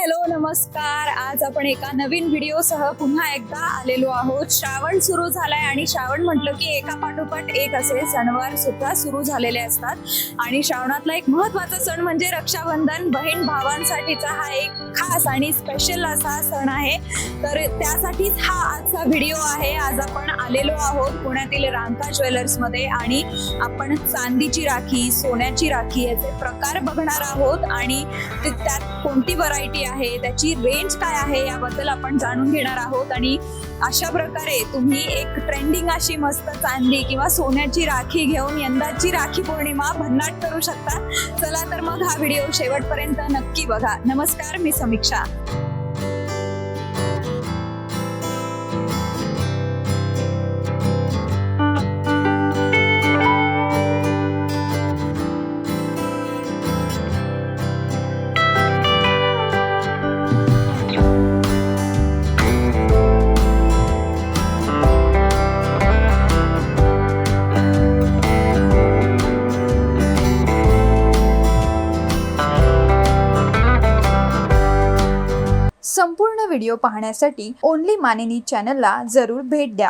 Hello नमस्कार। आज आपण एका नवीन व्हिडिओसह पुन्हा एकदा आलेलो आहोत। श्रावण सुरू झालाय आणि श्रावण म्हटलं की एका पाठोपाठ एक असे सणवार सुद्धा सुरू झालेले असतात आणि श्रावणातला एक महत्त्वाचा सण म्हणजे रक्षाबंधन। बहीण भावांसाठीचा हा एक खास आणि स्पेशल असा सण आहे, तर त्यासाठीच हा आजचा व्हिडिओ आहे। आज आपण आलेलो आहोत पुण्यातील रांका ज्वेलर्स मध्ये आणि आपण चांदीची राखी, सोन्याची राखी याचे प्रकार बघणार आहोत आणि त्यात कोणती व्हरायटी आहे, त्याची रेंज काय आहे याबद्दल आपण जाणून घेणार आहोत। आणि अशा प्रकारे तुम्ही एक ट्रेंडिंग अशी मस्त चांदी किंवा सोन्याची राखी घेऊन यंदाची राखी पौर्णिमा भन्नाट करू शकता। चला तर मग हा व्हिडिओ शेवटपर्यंत नक्की बघा। नमस्कार, मी समीक्षा। संपूर्ण व्हिडिओ पाहण्यासाठी ओनली मानिनी चॅनलला जरूर भेट द्या।